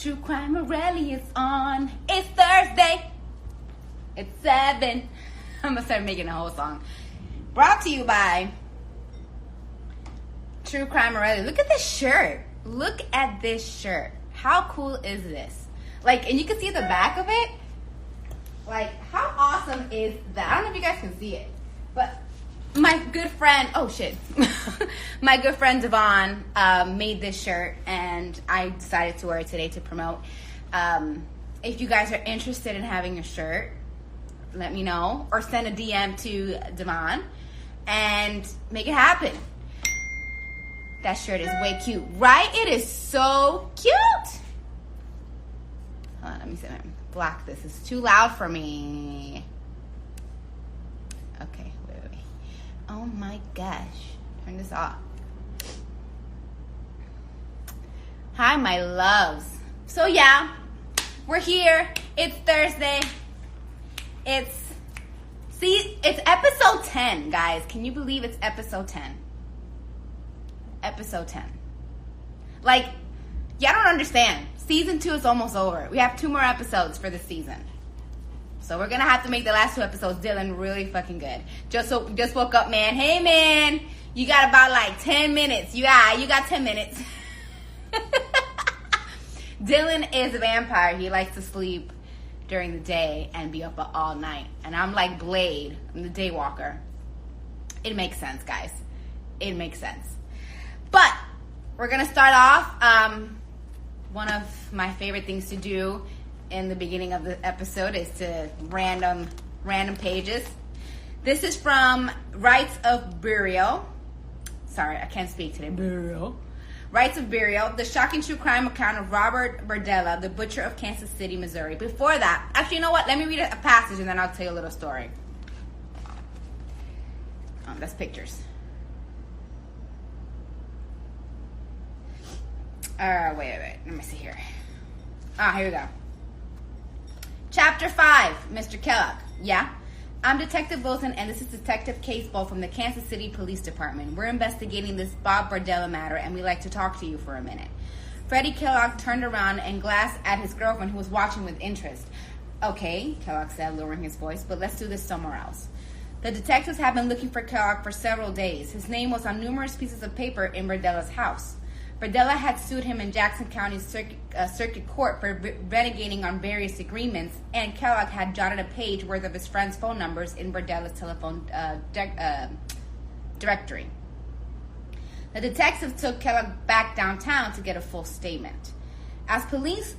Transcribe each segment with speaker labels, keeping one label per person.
Speaker 1: True CRIMERELI is on. It's Thursday. It's 7. I'm gonna start making a whole song. Brought to you by True CRIMERELI. Look at this shirt. Look at this shirt. How cool is this? Like, and you can see the back of it. Like, how awesome is that? I don't know if you guys can see it, but my good friend, oh shit, my good friend Devon made this shirt, and I decided to wear it today to promote. If you guys are interested in having a shirt, let me know, or send a DM to Devon and make it happen. That shirt is way cute, right? It is so cute. Hold on, let me see. Block this. It's too loud for me. Okay, wait. Oh my gosh. Turn this off. Hi, my loves. So yeah, we're here. It's Thursday. It's episode 10, guys. Can you believe it's episode 10? Episode 10. Like, y'all don't understand. Season 2 is almost over. We have 2 more episodes for this season. So we're gonna have to make the last 2 episodes, Dillon, really fucking good. Just woke up, man. Hey, man. You got about like 10 minutes. You got 10 minutes. Dillon is a vampire. He likes to sleep during the day and be up all night. And I'm like Blade. I'm the day walker. It makes sense, guys. It makes sense. But we're gonna start off. One of my favorite things to do in the beginning of the episode is to random pages. This is from Rites of Burial. Sorry, I can't speak today. Burial. Rites of Burial, the shocking true crime account of Robert Berdella, the butcher of Kansas City, Missouri. Before that, actually, you know what? Let me read a passage and then I'll tell you a little story. That's pictures. Wait. Let me see here. Here we go. Chapter 5, Mr. Kellogg. Yeah? I'm Detective Wilson, and this is Detective Caseball from the Kansas City Police Department. We're investigating this Bob Berdella matter, and we'd like to talk to you for a minute. Freddie Kellogg turned around and glanced at his girlfriend, who was watching with interest. Okay, Kellogg said, lowering his voice, but let's do this somewhere else. The detectives have been looking for Kellogg for several days. His name was on numerous pieces of paper in Berdella's house. Berdella had sued him in Jackson County Circuit Court for renegating on various agreements, and Kellogg had jotted a page worth of his friends' phone numbers in Berdella's telephone directory. The detectives took Kellogg back downtown to get a full statement. As police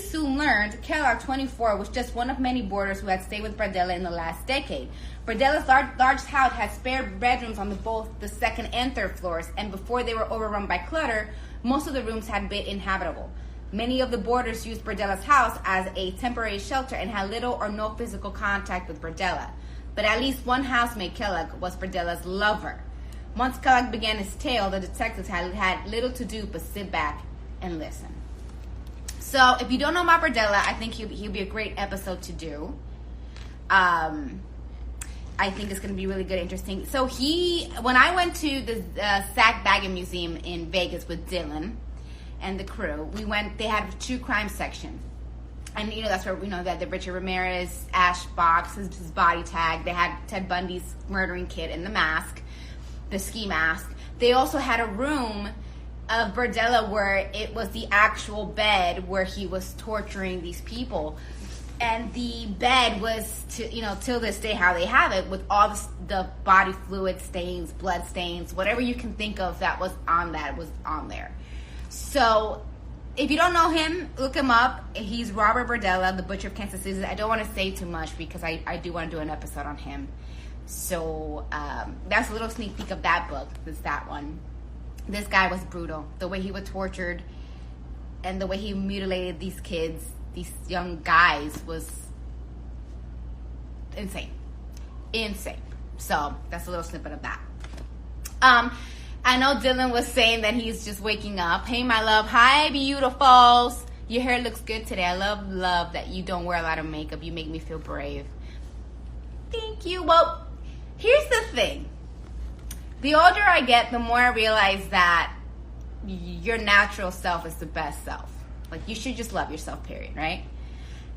Speaker 1: soon learned, Kellogg, 24, was just one of many boarders who had stayed with Berdella in the last decade. Berdella's large house had spare bedrooms on both the second and third floors, and before they were overrun by clutter, most of the rooms had been inhabitable. Many of the boarders used Berdella's house as a temporary shelter and had little or no physical contact with Berdella. But at least one housemate, Kellogg, was Berdella's lover. Once Kellogg began his tale, the detectives had little to do but sit back and listen. So, if you don't know about Berdella, I think he'll be a great episode to do. I think it's going to be really good, interesting. So when I went to the Sack Bagging Museum in Vegas with Dillon and the crew, they had a true crime section. And, that's where, they had the Richard Ramirez ash box, his body tag. They had Ted Bundy's murdering kid in the mask, the ski mask. They also had a room of Berdella where it was the actual bed where he was torturing these people. And the bed was, till this day how they have it, with all the body fluid stains, blood stains, whatever you can think of that was on there. So, if you don't know him, look him up. He's Robert Berdella, the Butcher of Kansas City. I don't want to say too much because I do want to do an episode on him. So, that's a little sneak peek of that book. It's that one. This guy was brutal. The way he was tortured and the way he mutilated these kids, these young guys, was insane. So that's a little snippet of that. I know Dillon was saying that he's just waking up. Hey, my love. Hi, beautifuls. Your hair looks good today. I love that you don't wear a lot of makeup. You make me feel brave. Thank you. Well, here's the thing. The older I get, the more I realize that your natural self is the best self. Like, you should just love yourself, period, right?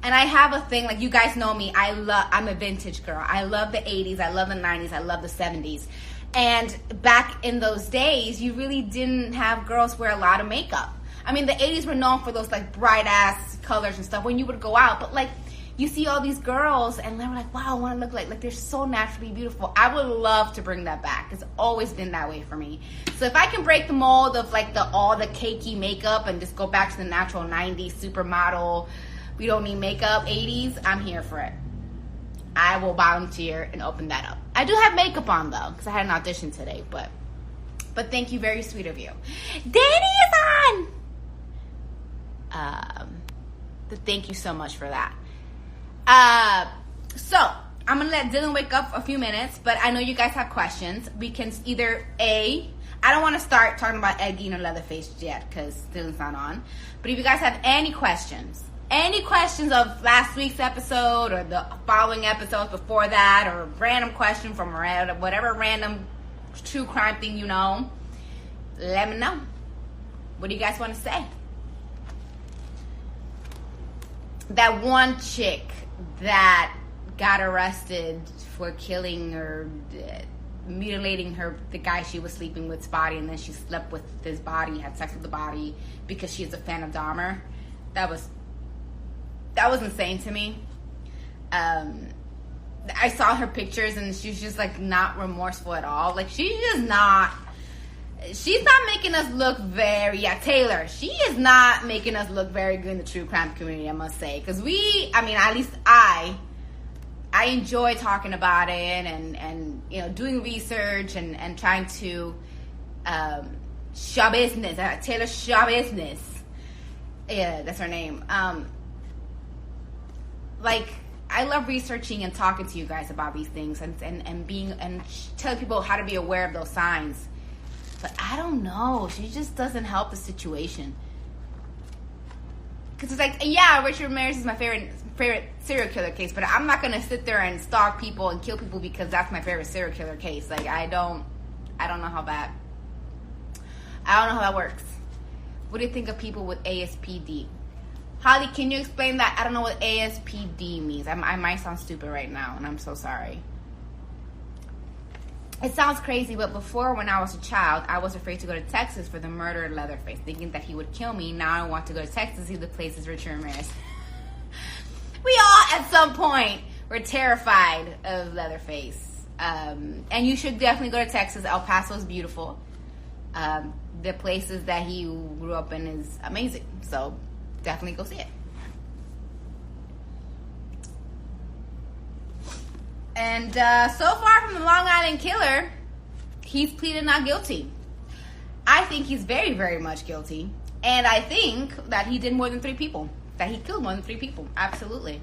Speaker 1: And I have a thing, like, you guys know me, I'm a vintage girl. I love the 80s, I love the 90s, I love the 70s. And back in those days, you really didn't have girls wear a lot of makeup. I mean, the 80s were known for those, like, bright-ass colors and stuff when you would go out. But, like, you see all these girls, and they're like, wow, I want to look like they're so naturally beautiful. I would love to bring that back. It's always been that way for me. So if I can break the mold of, like, all the cakey makeup and just go back to the natural 90s supermodel, we don't need makeup, 80s, I'm here for it. I will volunteer and open that up. I do have makeup on, though, because I had an audition today, but thank you, very sweet of you. Danny is on! Thank you so much for that. So, I'm going to let Dillon wake up a few minutes, but I know you guys have questions. We can either I don't want to start talking about Gein or Leatherface yet, because Dillon's not on. But if you guys have any questions of last week's episode or the following episodes before that, or a random question from whatever random true crime thing you know, let me know. What do you guys want to say? That one chick that got arrested for killing or mutilating the guy she was sleeping with's body, and then she slept with his body, had sex with the body because she's a fan of Dahmer. That was insane to me. I saw her pictures, and she's just, like, not remorseful at all. Like, she's not making us look Taylor, she is not making us look very good in the true crime community, I must say. Because at least I enjoy talking about it and doing research and trying to show business. Taylor show business. Yeah, that's her name. I love researching and talking to you guys about these things and telling people how to be aware of those signs. But I don't know. She just doesn't help the situation. Because it's like, yeah, Richard Ramirez is my favorite serial killer case, but I'm not going to sit there and stalk people and kill people because that's my favorite serial killer case. Like, I don't know how that works. What do you think of people with ASPD? Holly, can you explain that? I don't know what ASPD means. I might sound stupid right now, and I'm so sorry. It sounds crazy, but before, when I was a child, I was afraid to go to Texas for the murder of Leatherface, thinking that he would kill me. Now I want to go to Texas to see the places Richard Ramirez. We all, at some point, were terrified of Leatherface. And you should definitely go to Texas. El Paso is beautiful. The places that he grew up in is amazing. So, definitely go see it. And so far from the Long Island killer, he's pleaded not guilty. I think he's very, very much guilty. And I think that he did more than 3 people. That he killed more than 3 people. Absolutely.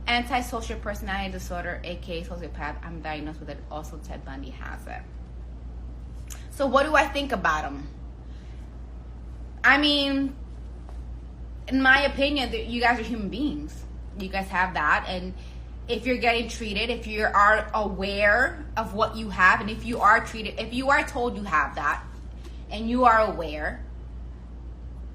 Speaker 1: Antisocial personality disorder, aka sociopath. I'm diagnosed with it. Also, Ted Bundy has it. So what do I think about him? I mean, in my opinion, you guys are human beings. You guys have that. And if you're getting treated, if you are aware of what you have, and if you are told you have that, and you are aware,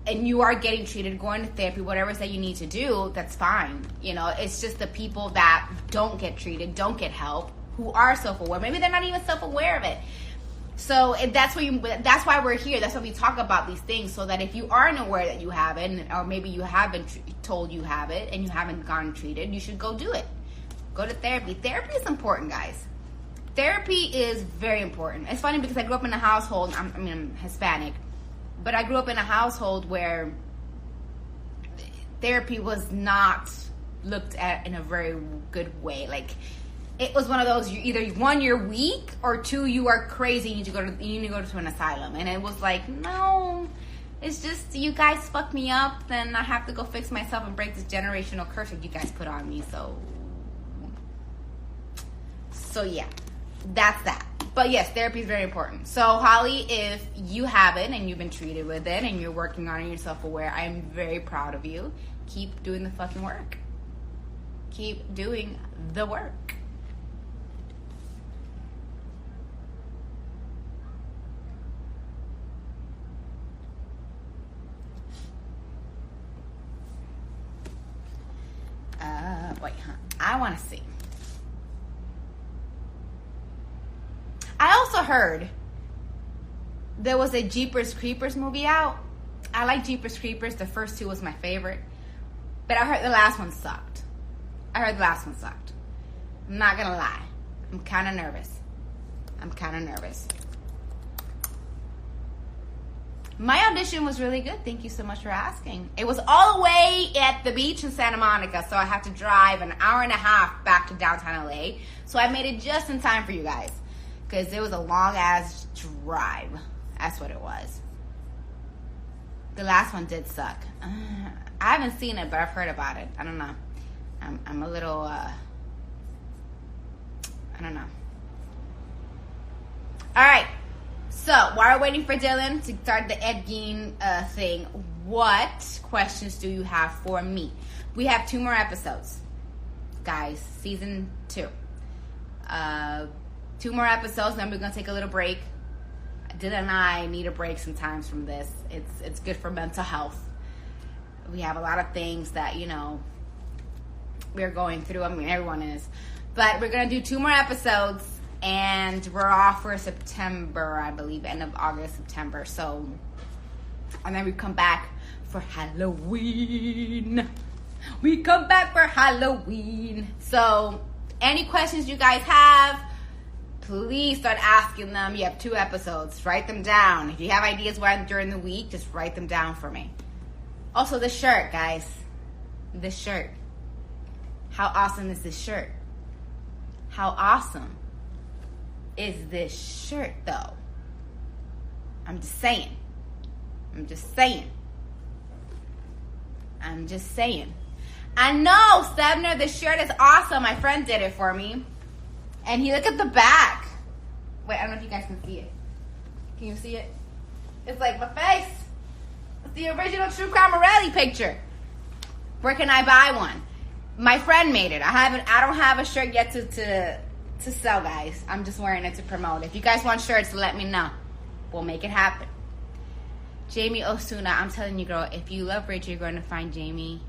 Speaker 1: and you are getting treated, going to therapy, whatever it is that you need to do, that's fine. It's just the people that don't get treated, don't get help, who are self-aware. Maybe they're not even self-aware of it. So that's why we're here. That's why we talk about these things, so that if you aren't aware that you have it, or maybe you have been told you have it, and you haven't gone treated, you should go do it. Go to therapy. Therapy is important, guys. Therapy is very important. It's funny because I grew up in a household, I'm Hispanic, but I grew up in a household where therapy was not looked at in a very good way. Like, it was one of those, either 1, you're weak, or 2, you are crazy, you need to go to an asylum. And it was like, no, it's just, you guys fucked me up, then I have to go fix myself and break this generational curse that you guys put on me. So yeah, that's that. But yes, therapy is very important. So Holly, if you have it and you've been treated with it and you're working on it, you're self-aware, I'm very proud of you. Keep doing the fucking work. Keep doing the work. Wait, huh? I want to see. I also heard there was a Jeepers Creepers movie out. I like Jeepers Creepers. The first two was my favorite. But I heard the last one sucked. I'm not going to lie. I'm kind of nervous. My audition was really good. Thank you so much for asking. It was all the way at the beach in Santa Monica, so I had to drive an hour and a half back to downtown LA. So I made it just in time for you guys, because it was a long-ass drive. That's what it was. The last one did suck. I haven't seen it, but I've heard about it. I don't know. I'm a little, I don't know. All right. So, while we're waiting for Dillon to start the Ed Gein thing, what questions do you have for me? We have 2 more episodes, guys. Season 2. 2 more episodes, then we're going to take a little break. Dillon and I need a break sometimes from this. It's good for mental health. We have a lot of things that, you know, we're going through. I mean, everyone is. But we're going to do 2 more episodes. And we're off for September, I believe, end of August, September. So, and then we come back for Halloween. So, any questions you guys have, please start asking them. You have 2 episodes. Write them down. If you have ideas during the week, just write them down for me. Also, the shirt, guys. This shirt. How awesome is this shirt? How awesome is this shirt, though? I'm just saying. I know, Stebner, the shirt is awesome. My friend did it for me. And look at the back. Wait, I don't know if you guys can see it. Can you see it? It's like my face. It's the original True Carmireli picture. Where can I buy one? My friend made it. I don't have a shirt yet to sell, guys. I'm just wearing it to promote. If you guys want shirts, let me know. We'll make it happen. Jamie Osuna, I'm telling you, girl, if you love Rachel, you're going to find Jamie.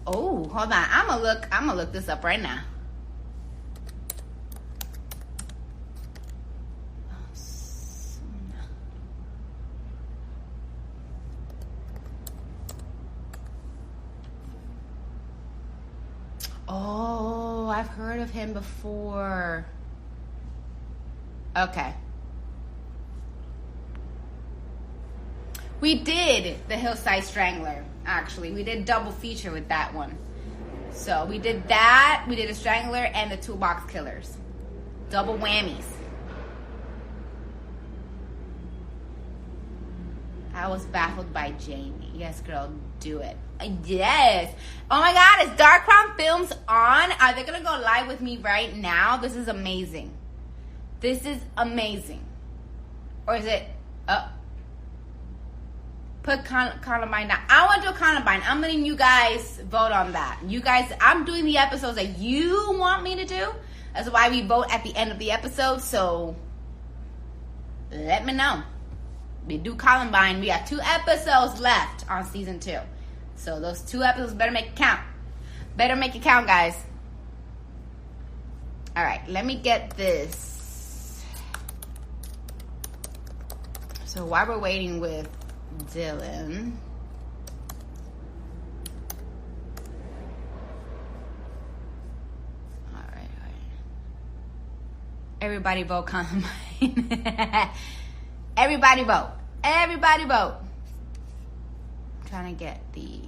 Speaker 1: Oh, hold on. I'm gonna look this up right now. Oh, I've heard of him before. Okay. We did the Hillside Strangler, actually. We did double feature with that one. So we did that, we did a Strangler and the Toolbox Killers. Double whammies. I was baffled by Jamie. Yes, girl, do it. Yes. Oh my God, is Dark Crown Films on? Are they gonna go live with me right now? This is amazing. Or is it? Put Columbine down. I want to do a Columbine. I'm letting you guys vote on that. You guys, I'm doing the episodes that you want me to do. That's why we vote at the end of the episode. So let me know. We do Columbine. We have 2 episodes left on season 2. So those 2 episodes better make it count. Better make it count, guys. All right, let me get this. So while we're waiting with Dillon, all right. Everybody vote Columbine. Everybody vote. I'm trying to get the.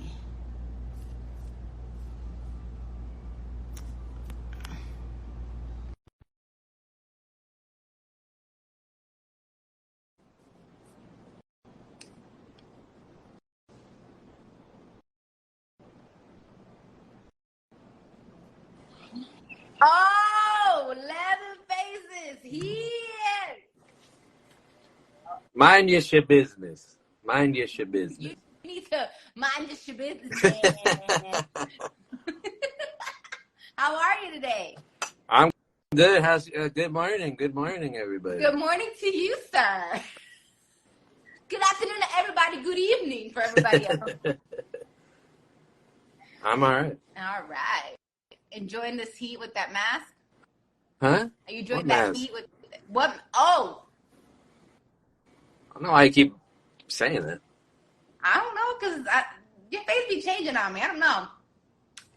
Speaker 1: Oh, Leatherface is here.
Speaker 2: Mind your business.
Speaker 1: You need to mind your business. How are you today?
Speaker 2: I'm good. Good morning. Good morning, everybody.
Speaker 1: Good morning to you, sir. Good afternoon to everybody. Good evening for everybody else.
Speaker 2: I'm all right.
Speaker 1: All right. enjoying this heat with that mask?
Speaker 2: Huh?
Speaker 1: Are you enjoying
Speaker 2: What
Speaker 1: that
Speaker 2: mask?
Speaker 1: heat with what? Oh,
Speaker 2: I don't know why you keep saying that.
Speaker 1: I don't know because your face be changing on me. I don't know.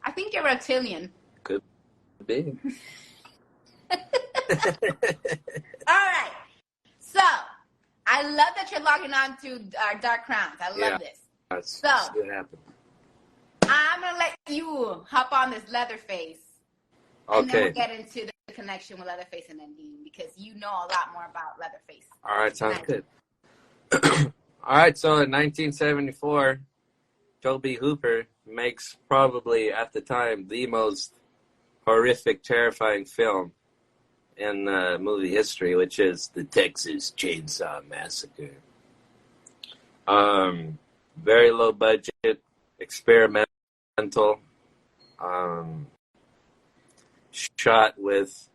Speaker 1: I think you're reptilian.
Speaker 2: Could be.
Speaker 1: All right. So I love that you're logging on to our Dark Crowns. I love this.
Speaker 2: That's
Speaker 1: So
Speaker 2: what happened.
Speaker 1: I'm gonna let you hop on this Leatherface, and then
Speaker 2: Okay.
Speaker 1: we'll get into the connection with Leatherface and Gein because you know a lot more about Leatherface.
Speaker 2: All right, sounds good. All right, so in 1974, Tobe Hooper makes probably at the time the most horrific, terrifying film in movie history, which is the Texas Chainsaw Massacre. Very low budget, experimental, shot with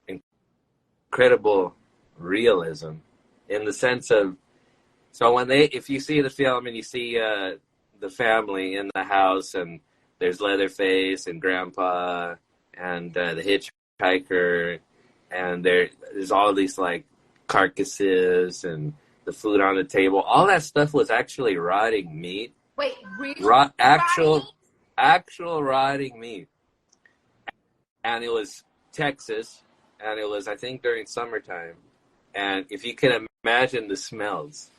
Speaker 2: incredible realism in the sense of, so if you see the film and you see the family in the house and there's Leatherface and Grandpa and the hitchhiker and there's all these like carcasses and the food on the table, all that stuff was actually rotting meat.
Speaker 1: Wait, really?
Speaker 2: Actual rotting meat. And it was Texas, and it was, I think, during summertime. And if you can imagine the smells.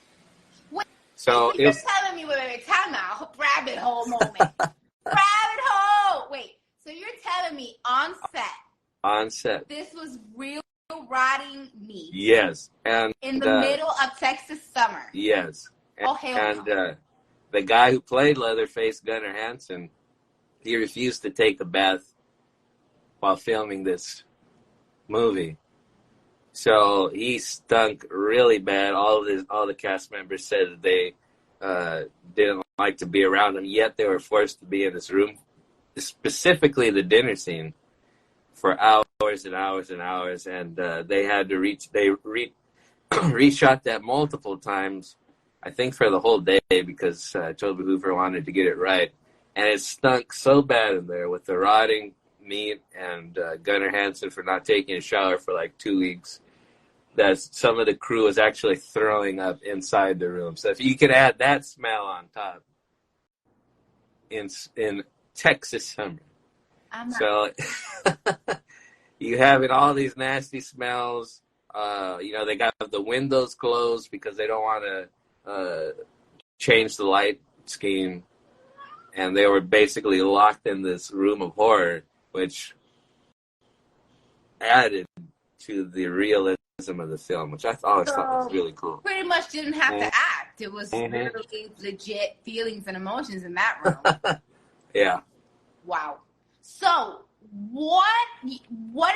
Speaker 1: Wait,
Speaker 2: so
Speaker 1: you're telling me, wait, time out. Rabbit hole moment. Rabbit hole! Wait, so you're telling me on set.
Speaker 2: On set.
Speaker 1: This was real rotting meat.
Speaker 2: Yes. And
Speaker 1: in the middle of Texas summer.
Speaker 2: Yes.
Speaker 1: Oh, hell no.
Speaker 2: The guy who played Leatherface, Gunnar Hansen, he refused to take a bath while filming this movie. So he stunk really bad. All the cast members said that they didn't like to be around him, yet they were forced to be in this room, specifically the dinner scene, for hours and hours and hours, and they had to reshot that multiple times, I think for the whole day, because Tobe Hooper wanted to get it right. And it stunk so bad in there with the rotting meat and Gunnar Hansen for not taking a shower for like 2 weeks, that some of the crew was actually throwing up inside the room. So if you could add that smell on top in Texas summer. So you having all these nasty smells. They got the windows closed because they don't want to change the light scheme. And they were basically locked in this room of horror, which added to the realism of the film, which I always thought was really cool.
Speaker 1: Pretty much didn't have to act. It was literally legit feelings and emotions in that room.
Speaker 2: Yeah.
Speaker 1: Wow. So, what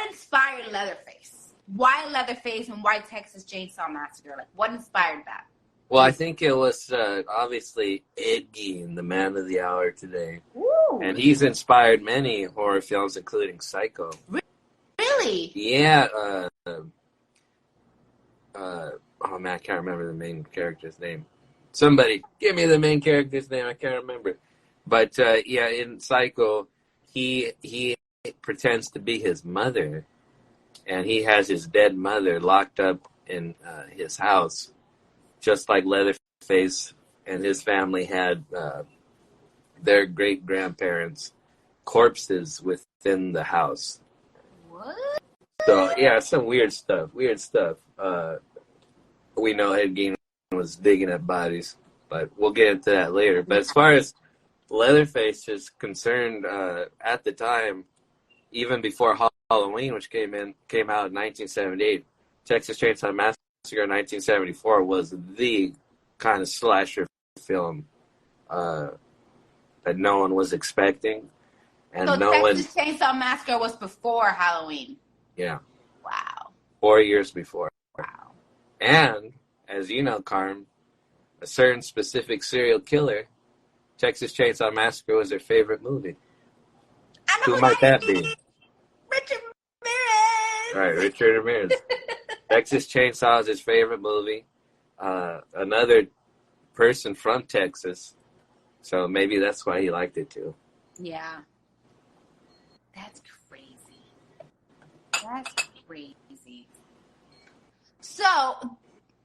Speaker 1: inspired Leatherface? Why Leatherface and why Texas Chainsaw Massacre? Like, what inspired that?
Speaker 2: Well, I think it was obviously Ed Gein, the man of the hour today.
Speaker 1: Ooh.
Speaker 2: And he's inspired many horror films, including Psycho.
Speaker 1: Really?
Speaker 2: Yeah. Oh, man, I can't remember the main character's name. Somebody, give me the main character's name. I can't remember. But, in Psycho, he pretends to be his mother. And he has his dead mother locked up in his house, just like Leatherface and his family had their great-grandparents' corpses within the house.
Speaker 1: What?
Speaker 2: So, yeah, some weird stuff. We know Ed Gein was digging up bodies, but we'll get into that later. But as far as Leatherface is concerned, at the time, even before Halloween, which came out in 1978, Texas Chainsaw Massacre in 1974 was the kind of slasher film that no one was expecting. And
Speaker 1: so Texas Chainsaw Massacre was before Halloween?
Speaker 2: Yeah.
Speaker 1: Wow.
Speaker 2: 4 years before.
Speaker 1: Wow.
Speaker 2: And, as you know, Carm, a certain specific serial killer, Texas Chainsaw Massacre was their favorite movie. Who might that be?
Speaker 1: Richard Ramirez.
Speaker 2: Right, Richard Ramirez. Texas Chainsaw is his favorite movie. Another person from Texas, so maybe that's why he liked it too.
Speaker 1: Yeah. That's crazy. That's crazy. So,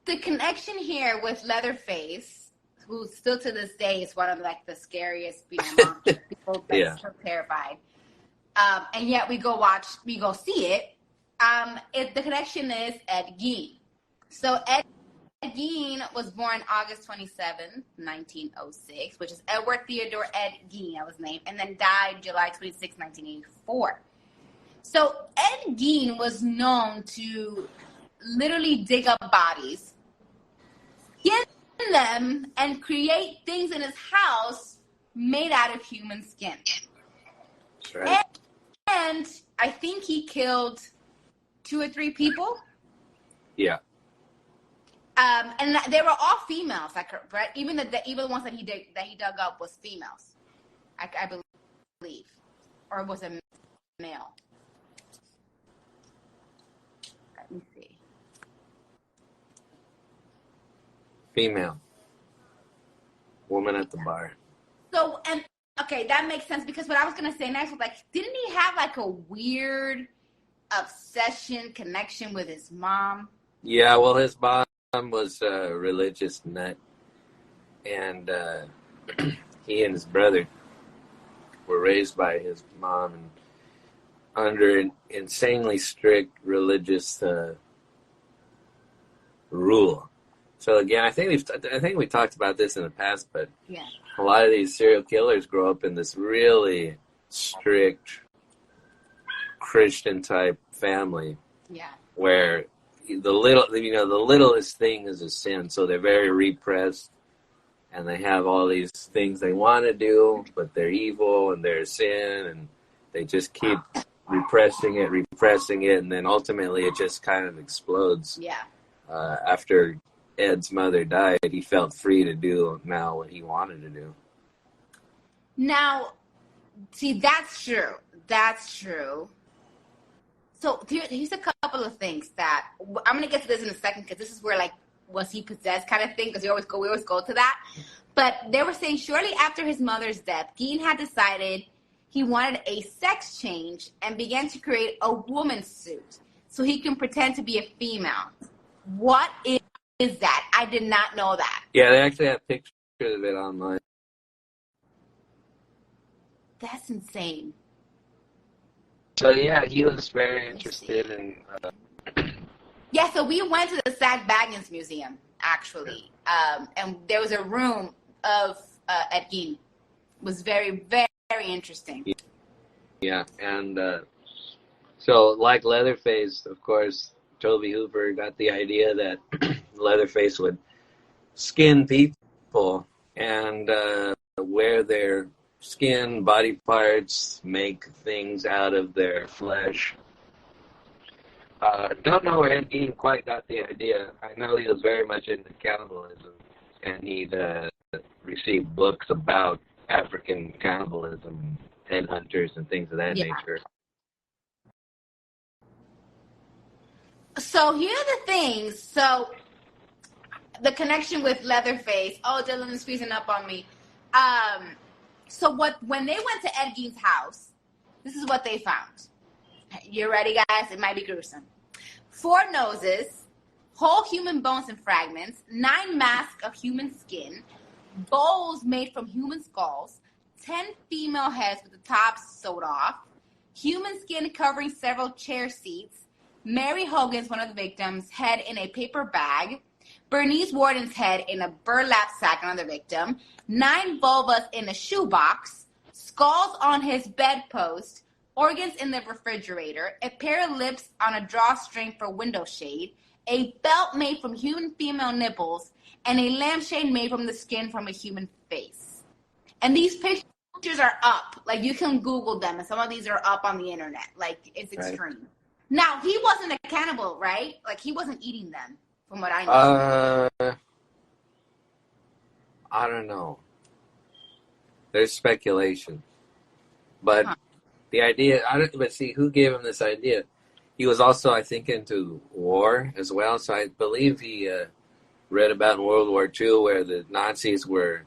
Speaker 1: the connection here with Leatherface, who still to this day is one of like the scariest monsters. People that's so terrified. And yet we go see it. The connection is Ed Gein. So Ed Gein was born August 27th, 1906, which is Edward Theodore Ed Gein, that was named, and then died July 26, 1984. So Ed Gein was known to literally dig up bodies, skin them, and create things in his house made out of human skin.
Speaker 2: That's right.
Speaker 1: And I think he killed 2 or 3 people.
Speaker 2: Yeah.
Speaker 1: And they were all females. Like, right? Even the ones that he dug up was females. I believe, or was a male. Let me see.
Speaker 2: Female. Woman at the bar.
Speaker 1: So, and okay, that makes sense, because what I was gonna say next was like, didn't he have like a weird obsession connection with his mom?
Speaker 2: Yeah, well, his mom was a religious nut, and he and his brother were raised by his mom and under an insanely strict religious rule. So again, I think we talked about this in the past, but
Speaker 1: yeah,
Speaker 2: a lot of these serial killers grow up in this really strict Christian type family.
Speaker 1: Yeah.
Speaker 2: Where the littlest thing is a sin, so they're very repressed, and they have all these things they want to do, but they're evil and they're sin, and they just keep repressing it, and then ultimately it just kind of explodes.
Speaker 1: Yeah.
Speaker 2: After Ed's mother died, he felt free to do now what he wanted to do.
Speaker 1: Now, see, that's true. That's true. So here's a couple of things that I'm going to get to this in a second, because this is where, like, was he possessed kind of thing, because we always go to that. But they were saying shortly after his mother's death, Gein had decided he wanted a sex change and began to create a woman's suit so he can pretend to be a female. What is that? I did not know that.
Speaker 2: Yeah, they actually have pictures of it online.
Speaker 1: That's insane.
Speaker 2: So yeah, he was very interested in.
Speaker 1: Yeah, so we went to the Zach Bagans Museum, actually, and there was a room of Ed Gein. It was very, very, very interesting.
Speaker 2: Yeah, and so like Leatherface, of course, Toby Hooper got the idea that Leatherface would skin people and wear their skin, body parts, make things out of their flesh. Don't know where Ed Gein quite got the idea. I know he was very much into cannibalism, and he'd received books about African cannibalism, headhunters, and things of that nature.
Speaker 1: So here are the things. So the connection with Leatherface. Oh, Dylan is freezing up on me. So when they went to Ed Gein's house, this is what they found. You ready, guys? It might be gruesome. 4 noses, whole human bones and fragments, 9 masks of human skin, bowls made from human skulls, 10 female heads with the tops sewed off, human skin covering several chair seats, Mary Hogan's, one of the victims, head in a paper bag, Bernice Warden's head in a burlap sack, another victim, 9 vulvas in a shoebox, skulls on his bedpost, organs in the refrigerator, a pair of lips on a drawstring for window shade, a belt made from human female nipples, and a lampshade made from the skin from a human face. And these pictures are up. Like, you can Google them, and some of these are up on the internet. Like, it's extreme. Right. Now, he wasn't a cannibal, right? Like, he wasn't eating them, from what I know.
Speaker 2: I don't know. There's speculation. But the idea, but see, who gave him this idea? He was also, I think, into war as well. So I believe he read about in World War II where the Nazis were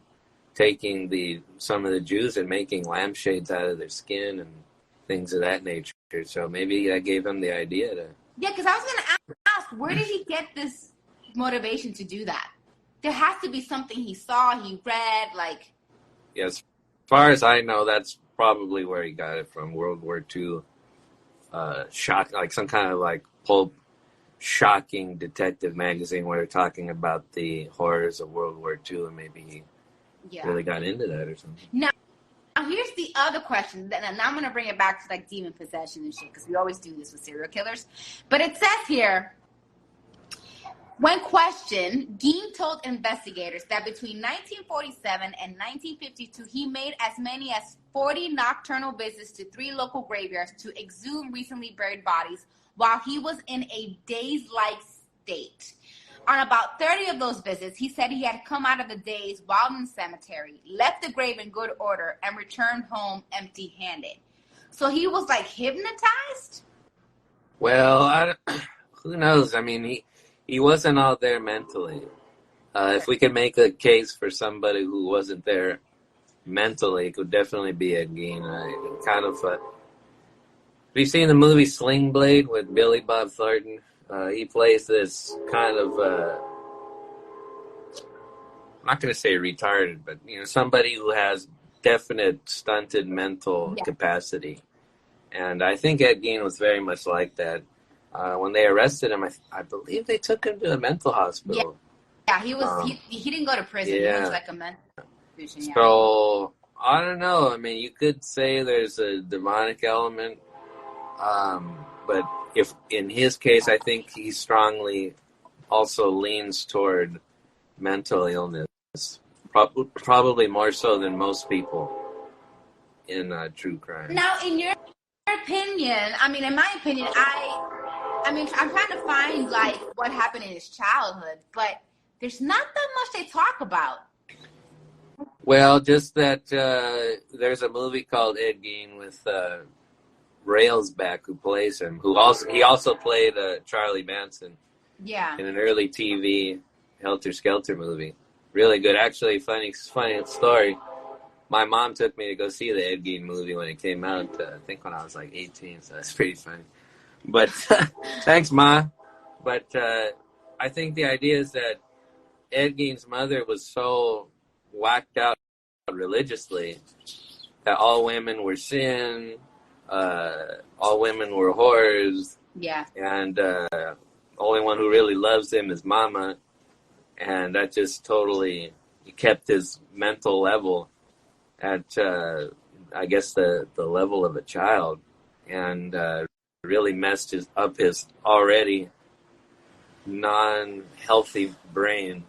Speaker 2: taking some of the Jews and making lampshades out of their skin. And things of that nature. So maybe that gave him the idea to.
Speaker 1: Yeah, because I was going to ask, where did he get this motivation to do that? There has to be something he saw, he read, like.
Speaker 2: Yes, as far as I know, that's probably where he got it from. World War II, shock, like some kind of like pulp, shocking detective magazine where they're talking about the horrors of World War II, and maybe he really got into that or something.
Speaker 1: Now, here's the other question. Now I'm going to bring it back to like demon possession and shit, because we always do this with serial killers. But it says here, when questioned, Gein told investigators that between 1947 and 1952, he made as many as 40 nocturnal visits to 3 local graveyards to exhume recently buried bodies while he was in a dazed-like state. On about 30 of those visits, he said he had come out of the daze while in the cemetery, left the grave in good order, and returned home empty-handed. So he was like hypnotized?
Speaker 2: Well, who knows? I mean, he wasn't out there mentally. If we could make a case for somebody who wasn't there mentally, it could definitely be a Gein. Have you seen the movie Sling Blade with Billy Bob Thornton? He plays this kind of, I'm not going to say retarded, but somebody who has definite stunted mental capacity. And I think Ed Gein was very much like that. When they arrested him, I believe they took him to a mental hospital.
Speaker 1: Yeah, he was. He didn't go to prison. He was like a mental institution. Yeah.
Speaker 2: So I don't know. I mean, you could say there's a demonic element, but if in his case, I think he strongly also leans toward mental illness, probably more so than most people in true crime.
Speaker 1: Now, in your opinion, I mean, in my opinion, I'm trying to find like what happened in his childhood, but there's not that much they talk about.
Speaker 2: Well, just that there's a movie called Ed Gein with Railsback who plays him, he also played Charlie Manson.
Speaker 1: Yeah.
Speaker 2: In an early TV Helter Skelter movie. Really good. Actually, funny story. My mom took me to go see the Ed Gein movie when it came out, I think when I was like 18, so that's pretty funny. But thanks, Ma. But I think the idea is that Ed Gein's mother was so whacked out religiously that all women were sin, all women were whores.
Speaker 1: Yeah.
Speaker 2: And only one who really loves him is Mama. And that just totally kept his mental level at, I guess, the level of a child. And really messed up his already non-healthy brain.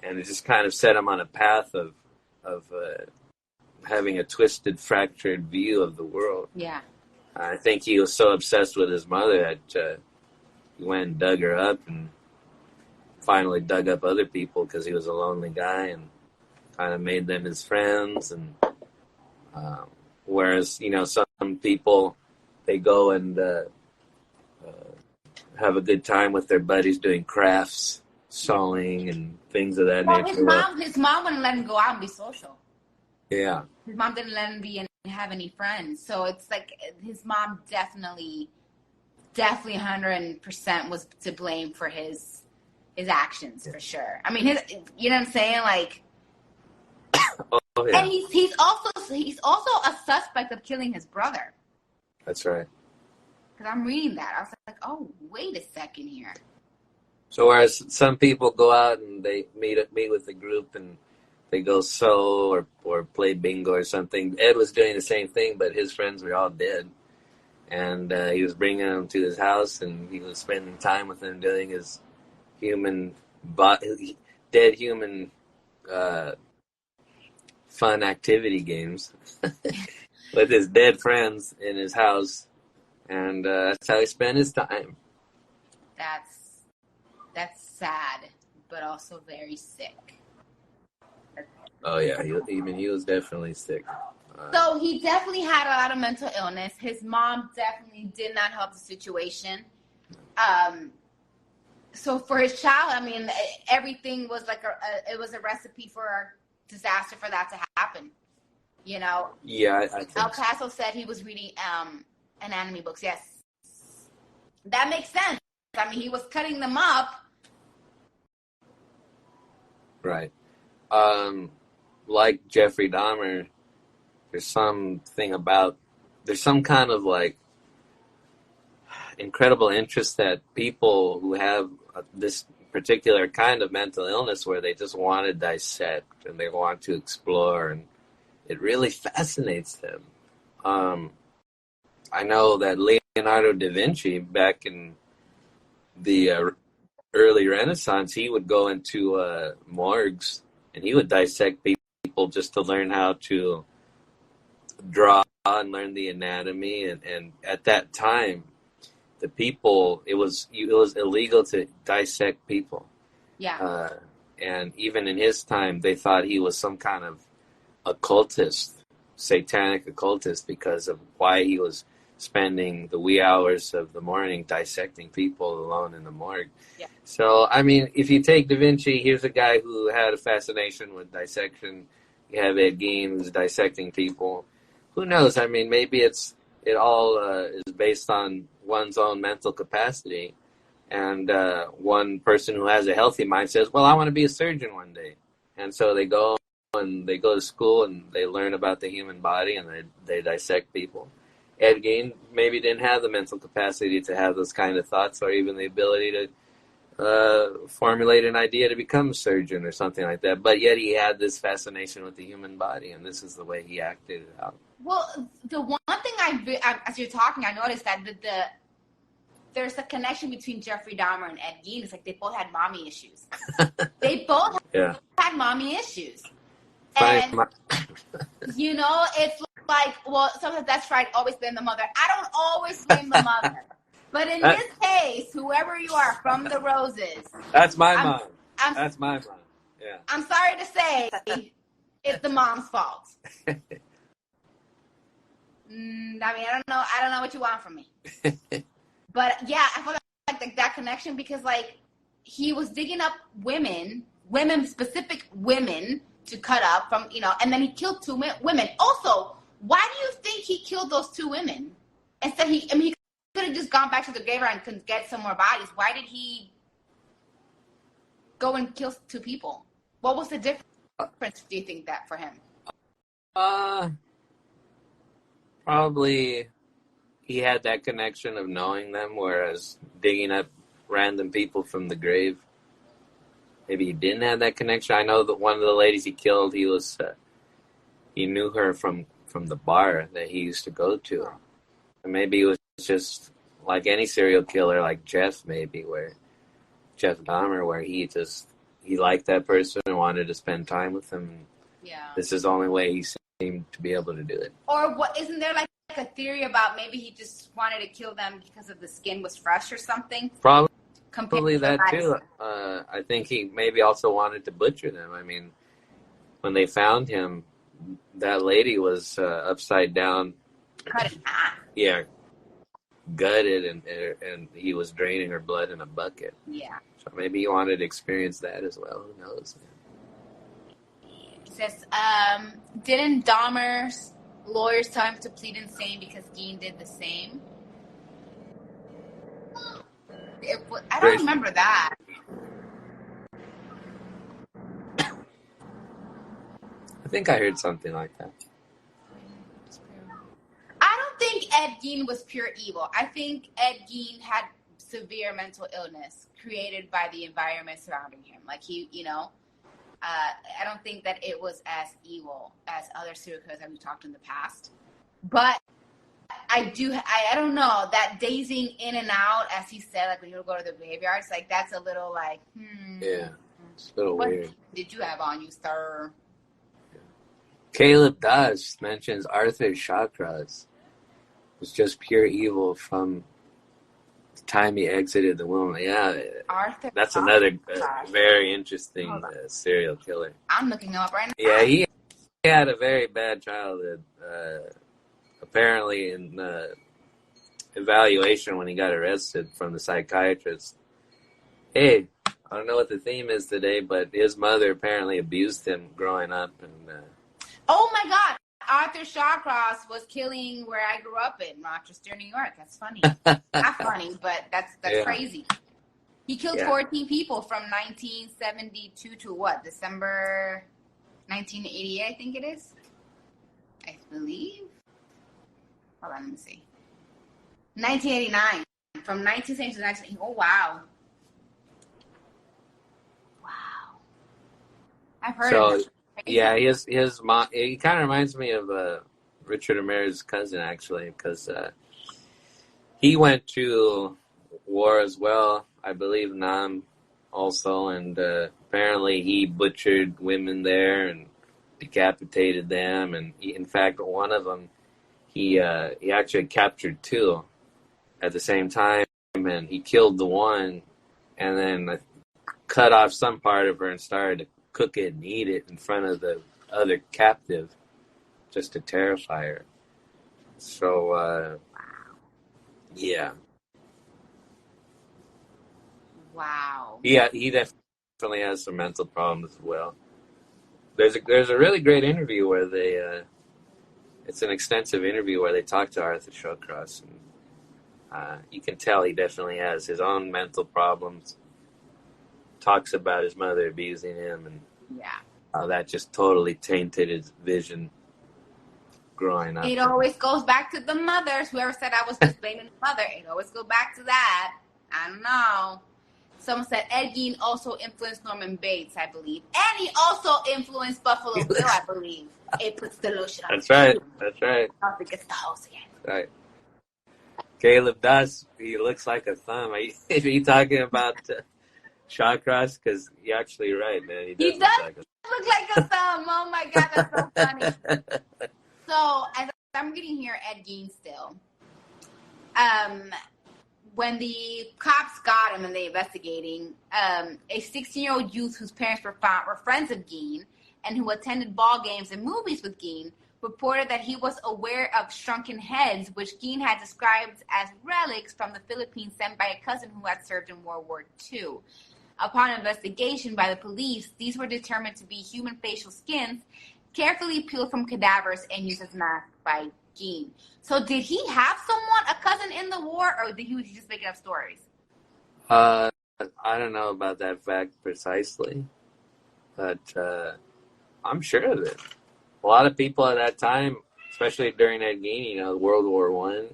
Speaker 2: And it just kind of set him on a path of having a twisted, fractured view of the world.
Speaker 1: Yeah.
Speaker 2: I think he was so obsessed with his mother that he went and dug her up and finally dug up other people because he was a lonely guy and kind of made them his friends. And whereas, some people, they go and have a good time with their buddies doing crafts, sewing, and things of that nature.
Speaker 1: His mom wouldn't let him go out and be social.
Speaker 2: Yeah.
Speaker 1: His mom didn't let him be and have any friends. So it's like his mom definitely 100% was to blame for his actions, for sure. I mean, you know what I'm saying? Like,
Speaker 2: oh, yeah.
Speaker 1: And he's also a suspect of killing his brother.
Speaker 2: That's right.
Speaker 1: Because I'm reading that. I was like, oh, wait a second here.
Speaker 2: So whereas some people go out and they meet with the group and they go sew or play bingo or something, Ed was doing the same thing, but his friends were all dead. And he was bringing them to his house and he was spending time with them doing his dead human fun activity games with his dead friends in his house. And that's how he spent his time.
Speaker 1: That's sad, but also very sick.
Speaker 2: Oh yeah, he was definitely sick.
Speaker 1: So he definitely had a lot of mental illness. His mom definitely did not help the situation. So for his child, I mean, everything was like it was a recipe for disaster for that to happen. You know?
Speaker 2: Yeah, I think
Speaker 1: El Paso said he was reading anatomy books. Yes. That makes sense. I mean, he was cutting them up.
Speaker 2: Right. Like Jeffrey Dahmer, there's some kind of like incredible interest that people who have this particular kind of mental illness where they just want to dissect and they want to explore, and it really fascinates them. I know that Leonardo da Vinci, back in the early Renaissance, he would go into morgues and he would dissect people just to learn how to draw and learn the anatomy. And at that time, the people, it was illegal to dissect people.
Speaker 1: Yeah.
Speaker 2: And even in his time, they thought he was some kind of occultist, satanic occultist, because of why he was spending the wee hours of the morning dissecting people alone in the morgue.
Speaker 1: Yeah.
Speaker 2: So, I mean, if you take Da Vinci, here's a guy who had a fascination with dissection. You have Ed Gein, who's dissecting people. Who knows? I mean, maybe it all is based on one's own mental capacity. And one person who has a healthy mind says, well, I want to be a surgeon one day. And so they go to school and they learn about the human body and they dissect people. Ed Gein maybe didn't have the mental capacity to have those kind of thoughts or even the ability to formulate an idea to become a surgeon or something like that. But yet he had this fascination with the human body, and this is the way he acted it out.
Speaker 1: Well, the one thing as you're talking, I noticed that there's a connection between Jeffrey Dahmer and Ed Gein. It's like they both had mommy issues. They both had mommy issues. And, you know, it's like, well, sometimes that's right, always blame the mother. I don't always blame the mother. But in this case, whoever you are from the Roses.
Speaker 2: That's my mom. That's my mom. Yeah.
Speaker 1: I'm sorry to say, it's the mom's fault. I mean, I don't know what you want from me. But yeah, I feel like that connection because like he was digging up specific women to cut up from, you know, and then he killed 2 women. Also, why do you think he killed those 2 women? Instead, he could have just gone back to the graveyard and get some more bodies. Why did he go and kill 2 people? What was the difference, do you think, that for him?
Speaker 2: Probably he had that connection of knowing them, whereas digging up random people from the grave, maybe he didn't have that connection. I know that one of the ladies he killed, he knew her from the bar that he used to go to. And maybe it was just like any serial killer, like Jeff Dahmer, where he liked that person and wanted to spend time with them.
Speaker 1: Yeah.
Speaker 2: This is the only way he seemed to be able to do it.
Speaker 1: Or what, isn't there like a theory about maybe he just wanted to kill them because of the skin was fresh or something?
Speaker 2: Probably that too. I think he maybe also wanted to butcher them. I mean, when they found him, that lady was upside down.
Speaker 1: Cut in half.
Speaker 2: Yeah, gutted, and he was draining her blood in a bucket.
Speaker 1: Yeah.
Speaker 2: So maybe he wanted to experience that as well. Who knows?
Speaker 1: It says, didn't Dahmer's lawyers tell him to plead insane because Gein did the same? I don't remember that.
Speaker 2: I think I heard something like that.
Speaker 1: I don't think Ed Gein was pure evil. I think Ed Gein had severe mental illness created by the environment surrounding him. Like he, you know, I don't think that it was as evil as other serial killers that we've talked in the past. But I don't know, that dazing in and out, as he said, like when you go to the graveyards, like that's a little like,
Speaker 2: Yeah, it's a little weird.
Speaker 1: What did you have on you, sir?
Speaker 2: Caleb Doss mentions Arthur's chakras was just pure evil from the time he exited the womb. Yeah,
Speaker 1: Arthur.
Speaker 2: That's another very interesting serial killer.
Speaker 1: I'm looking him up right now.
Speaker 2: Yeah, he had a very bad childhood. Apparently, in evaluation when he got arrested from the psychiatrist. Hey, I don't know what the theme is today, but his mother apparently abused him growing up. And
Speaker 1: oh my God! Arthur Shawcross was killing where I grew up in Rochester, New York. That's funny. Not funny, but that's crazy. He killed 14 people from 1972 to what? December 1988, I think it is. I believe. Hold on, let me see. 1989. From 1970 to 1980. Oh, wow. Wow. I've heard of it.
Speaker 2: Yeah, his mom, he kind of reminds me of Richard Ramirez's cousin, actually, because he went to war as well. I believe Nam also, and apparently he butchered women there and decapitated them. And in fact, one of them, he actually captured two at the same time, and he killed the one, and then cut off some part of her and started to cook it and eat it in front of the other captive, just to terrify her. So, yeah.
Speaker 1: Wow.
Speaker 2: Yeah, he definitely has some mental problems as well. There's a really great interview where they, it's an extensive interview where they talk to Arthur Shawcross, and you can tell he definitely has his own mental problems. Talks about his mother abusing him, and how that just totally tainted his vision growing up.
Speaker 1: It always goes back to the mothers. Whoever said I was just blaming the mother, it always goes back to that. I don't know. Someone said Ed Gein also influenced Norman Bates, I believe. And he also influenced Buffalo Bill, I believe. It puts the lotion on.
Speaker 2: That's right. That's right.
Speaker 1: I don't think it's the hose again.
Speaker 2: Right. Caleb does. He looks like a thumb. Are you talking about Shawcross? Because you're actually right, man.
Speaker 1: He does look like a thumb. Oh, my God. That's so funny. So, as I'm getting here, Ed Gein still. When the cops got him and they investigating, a 16-year-old youth whose parents were friends of Gein and who attended ball games and movies with Gein reported that he was aware of shrunken heads, which Gein had described as relics from the Philippines sent by a cousin who had served in World War II. Upon investigation by the police, these were determined to be human facial skins carefully peeled from cadavers and used as masks by Gein. So did he have a cousin in the war, or did he was just making up stories?
Speaker 2: I don't know about that fact precisely, but I'm sure of it. A lot of people at that time, especially during Ed Gein, World War I,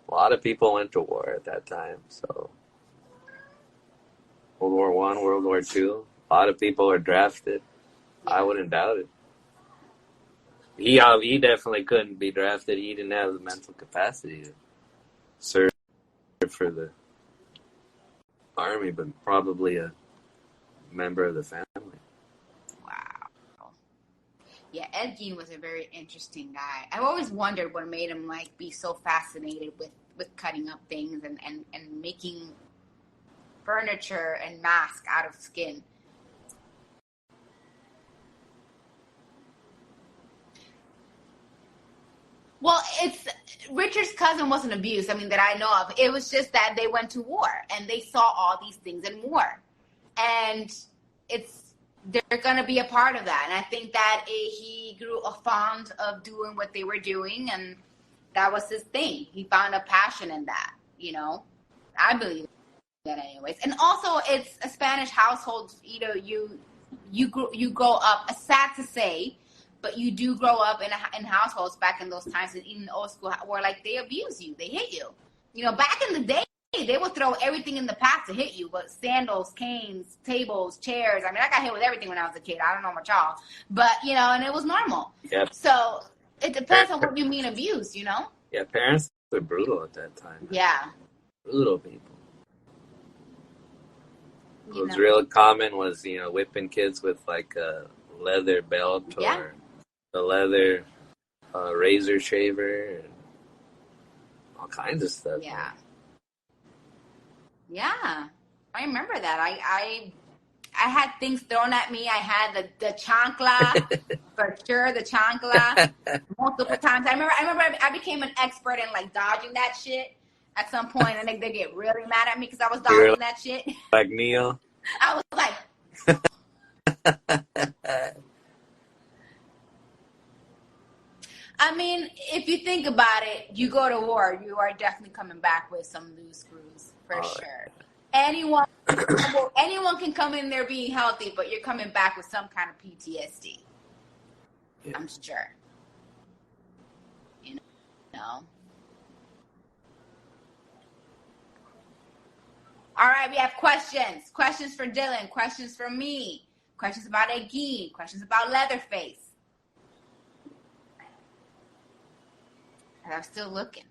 Speaker 2: a lot of people went to war at that time. So World War I, World War II, a lot of people were drafted. Yeah. I wouldn't doubt it. He definitely couldn't be drafted. He didn't have the mental capacity to serve for the army, but probably a member of the family.
Speaker 1: Wow. Yeah, Ed Gein was a very interesting guy. I've always wondered what made him be so fascinated with cutting up things and making furniture and masks out of skin. Well, Richard's cousin wasn't abused, that I know of. It was just that they went to war, and they saw all these things in war. And they're going to be a part of that. And I think that he grew fond of doing what they were doing, and that was his thing. He found a passion in that, I believe that anyways. And also, it's a Spanish household, you grow up, sad to say, but you do grow up in households back in those times, and in old school, where they abuse you, they hit you. Back in the day, they would throw everything in the path to hit you, but sandals, canes, tables, chairs. I got hit with everything when I was a kid. I don't know about y'all, but and it was normal.
Speaker 2: Yep.
Speaker 1: So it depends on what you mean abuse.
Speaker 2: Yeah, parents were brutal at that time.
Speaker 1: Yeah.
Speaker 2: Brutal people. What was real common was whipping kids with a leather belt or a leather razor shaver and all kinds of stuff.
Speaker 1: Yeah. Man. Yeah. I remember that. I had things thrown at me. I had the chancla, for sure, the chancla, multiple times. I remember I became an expert in dodging that shit at some point, and they get really mad at me because I was dodging that shit.
Speaker 2: Like Neil?
Speaker 1: I was like... I mean, if you think about it, you go to war, you are definitely coming back with some loose screws for sure. Anyone can come in there being healthy, but you're coming back with some kind of PTSD. Yeah. I'm sure. You know. All right, we have questions. Questions for Dillon. Questions for me. Questions about Gein. Questions about Leatherface. And I'm still looking.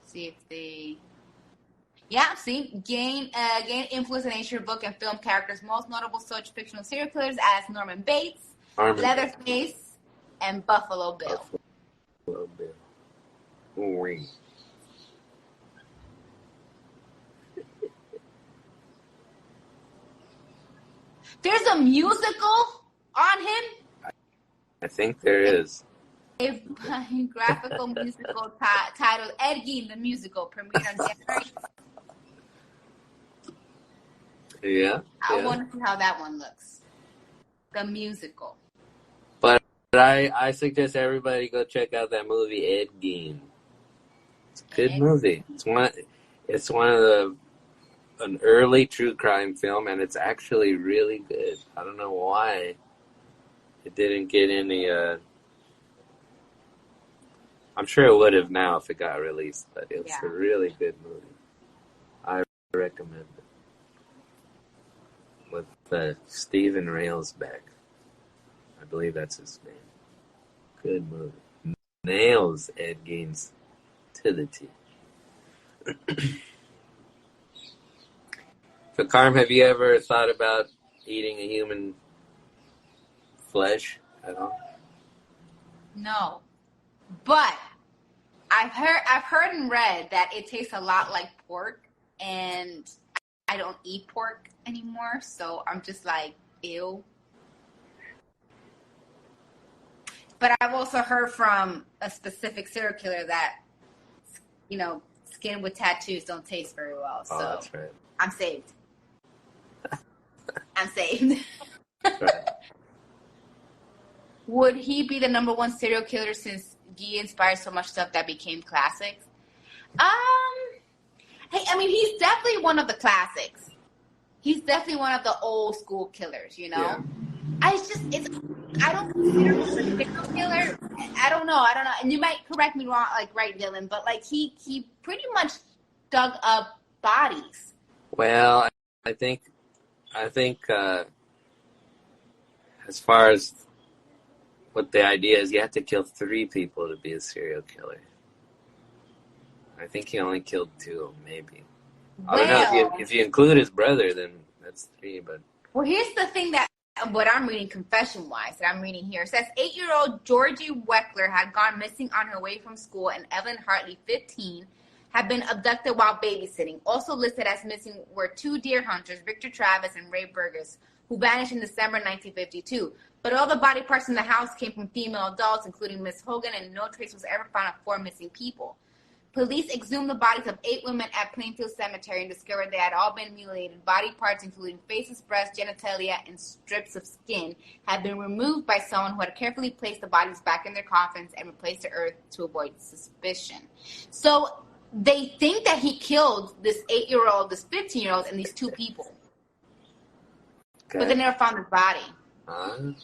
Speaker 1: See if they... Yeah, see, Gein influenced the nature of book and film characters. Most notable such fictional serial killers as Norman Bates, Leatherface, and Buffalo Bill.
Speaker 2: Buffalo Bill. Ooh.
Speaker 1: There's a musical on him?
Speaker 2: I think there is.
Speaker 1: A graphical musical titled Ed Gein, the Musical, premiered on January.
Speaker 2: Yeah.
Speaker 1: I want to see how that one looks. The musical.
Speaker 2: But I suggest everybody go check out that movie Ed Gein. It's a good movie. It's one of an early true crime film, and it's actually really good. I don't know why it didn't get any. I'm sure it would have now if it got released, but it's a really good movie. I recommend it. With Stephen Railsback. I believe that's his name. Good movie. Nails Ed Gein's to the T. So, Carm, have you ever thought about eating a human flesh at all?
Speaker 1: No. But I've heard and read that it tastes a lot like pork, and I don't eat pork anymore, so I'm just like, ew. But I've also heard from a specific serial killer that, skin with tattoos don't taste very well. So
Speaker 2: that's right.
Speaker 1: I'm saved. I'm saved.
Speaker 2: Right.
Speaker 1: Would he be the number one serial killer since Gein inspired so much stuff that became classics? Hey, I mean, he's definitely one of the classics. He's definitely one of the old school killers, Yeah. I don't consider him a serial killer. I don't know. And you might correct me wrong, right, Dillon, but he pretty much dug up bodies.
Speaker 2: Well, I think as far as what the idea is, you have to kill 3 people to be a serial killer. I think he only killed 2, maybe. I don't know if you include his brother, then that's 3. But
Speaker 1: here's the thing that what I'm reading, confession-wise, that I'm reading here, says 8-year-old Georgie Weckler had gone missing on her way from school, and Evelyn Hartley, 15, had been abducted while babysitting. Also listed as missing were 2 deer hunters, Victor Travis and Ray Burgess, who vanished in December 1952. But all the body parts in the house came from female adults, including Miss Hogan, and no trace was ever found of 4 missing people. Police exhumed the bodies of 8 women at Plainfield Cemetery and discovered they had all been mutilated. Body parts, including faces, breasts, genitalia, and strips of skin, had been removed by someone who had carefully placed the bodies back in their coffins and replaced the earth to avoid suspicion. So they think that he killed this 8-year-old, this 15-year-old, and these 2 people. Okay. But they never found his body.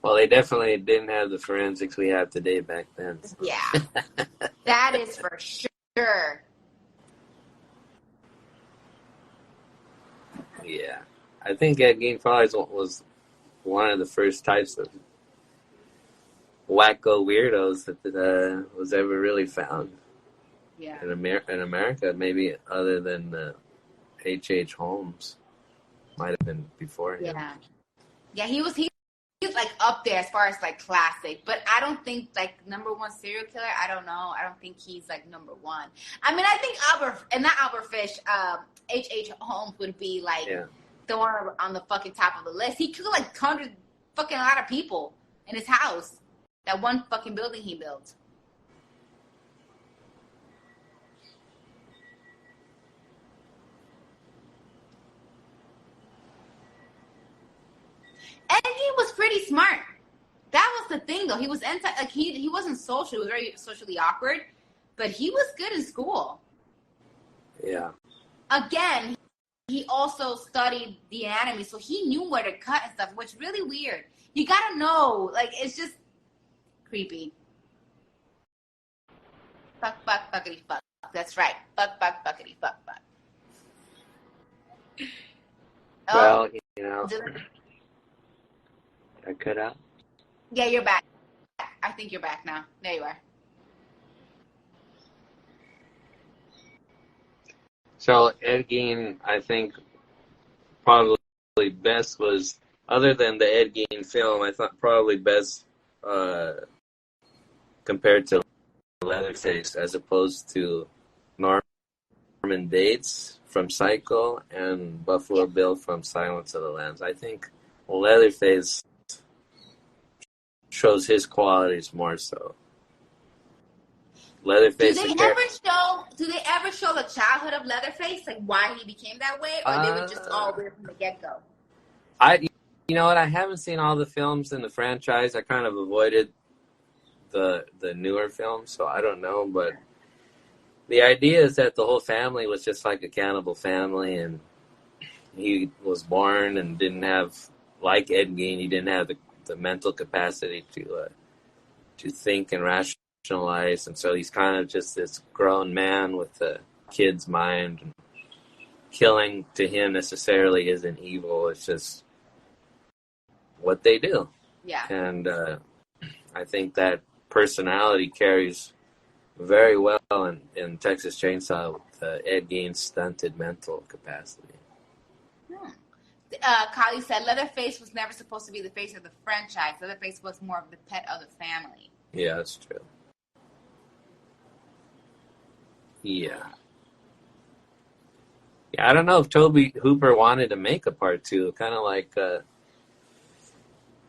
Speaker 2: Well, they definitely didn't have the forensics we have today back then. So.
Speaker 1: Yeah, that is for sure.
Speaker 2: Yeah, I think Ed Gein probably was one of the first types of wacko weirdos that was ever really found.
Speaker 1: Yeah.
Speaker 2: In America, maybe other than H.H. Holmes, might have been before him.
Speaker 1: Yeah. Yeah, he was up there as far as classic, but I don't think number one serial killer. I don't know. I don't think he's number one. I mean, I think Albert Fish, H.H. Holmes would be the one on the fucking top of the list. He killed 100 fucking a lot of people in his house. That one fucking building he built. was pretty smart. That was the thing, though. He was he wasn't social. He was very socially awkward, but he was good in school.
Speaker 2: Yeah.
Speaker 1: Again, he also studied the anatomy, so he knew where to cut and stuff, which is really weird. You gotta know. Like, it's just creepy. Fuck, fuckity, fuck. That's right. Fuck, fuckity, fuck.
Speaker 2: Well, I cut out.
Speaker 1: Yeah, you're back. I think you're back now. There you are.
Speaker 2: So Ed Gein, I think probably best was, other than the Ed Gein film, I thought probably best compared to Leatherface, as opposed to Norman Bates from Psycho and Buffalo Bill from Silence of the Lambs. I think Leatherface shows his qualities more so. Leatherface.
Speaker 1: Do they ever show the childhood of Leatherface, like why he became that way, or they were just all weird from the get-go?
Speaker 2: You know what? I haven't seen all the films in the franchise. I kind of avoided the newer films, so I don't know. But the idea is that the whole family was just like a cannibal family, and he was born and didn't have, like Ed Gein, he didn't have the mental capacity to think and rationalize, and so he's kind of just this grown man with a kid's mind. And killing to him necessarily isn't evil; it's just what they do.
Speaker 1: Yeah.
Speaker 2: And I think that personality carries very well in Texas Chainsaw with Ed Gein's stunted mental capacity.
Speaker 1: Kylie said Leatherface was never supposed to be the face of the franchise. Leatherface was more of the pet of the family.
Speaker 2: Yeah, that's true. Yeah. Yeah, I don't know if Tobe Hooper wanted to make a part 2, kind of like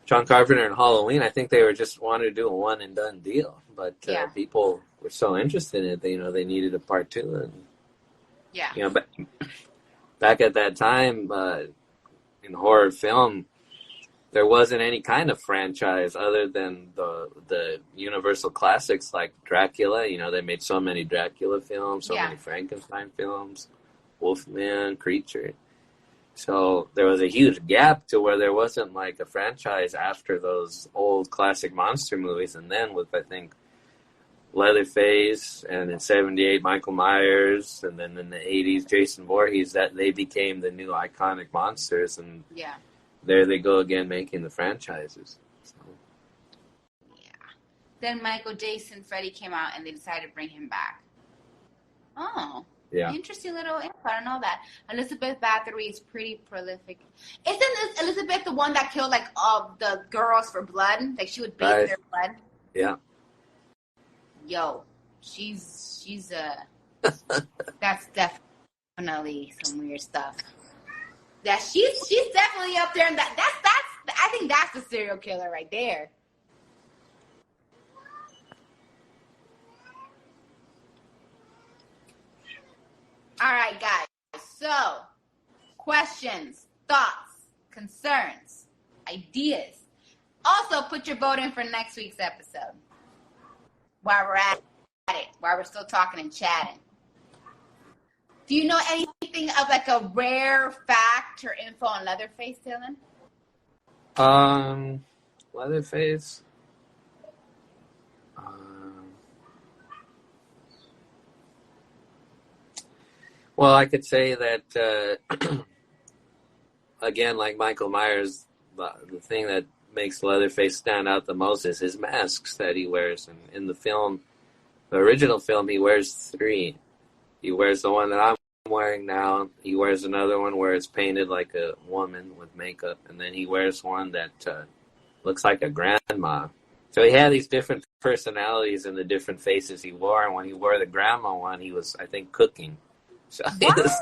Speaker 2: John Carpenter and Halloween. I think they were just wanted to do a one and done deal, but people were so interested in it, they needed a part 2, and back at that time in horror film, there wasn't any kind of franchise other than the Universal classics like Dracula. They made so many Dracula films, so many Frankenstein films, Wolfman, Creature. So there was a huge gap to where there wasn't like a franchise after those old classic monster movies. And then with, I think, Leatherface, and in 78, Michael Myers, and then in the 80s, Jason Voorhees, that they became the new iconic monsters. And there they go again making the franchises. So.
Speaker 1: Yeah. Then Michael, Jason, Freddy came out and they decided to bring him back. Oh. Yeah. Interesting little info. I don't know that. Elizabeth Bathory is pretty prolific. Isn't Elizabeth the one that killed the girls for blood? Like she would bathe their blood?
Speaker 2: Yeah.
Speaker 1: Yo, she's that's definitely some weird stuff. That she's definitely up there, and that's I think that's the serial killer right there. All right, guys. So, questions, thoughts, concerns, ideas. Also, put your vote in for next week's episode. While we're at it, while we're still talking and chatting. Do you know anything of like a rare fact or info on Leatherface, Dylan?
Speaker 2: Leatherface. Well, I could say that, again, like Michael Myers, the thing that makes Leatherface stand out the most is his masks that he wears. And in the film, the original film, he wears 3. He wears the one that I'm wearing now. He wears another one where it's painted like a woman with makeup. And then he wears one that looks like a grandma. So he had these different personalities in the different faces he wore. And when he wore the grandma one, he was, I think, cooking. So he was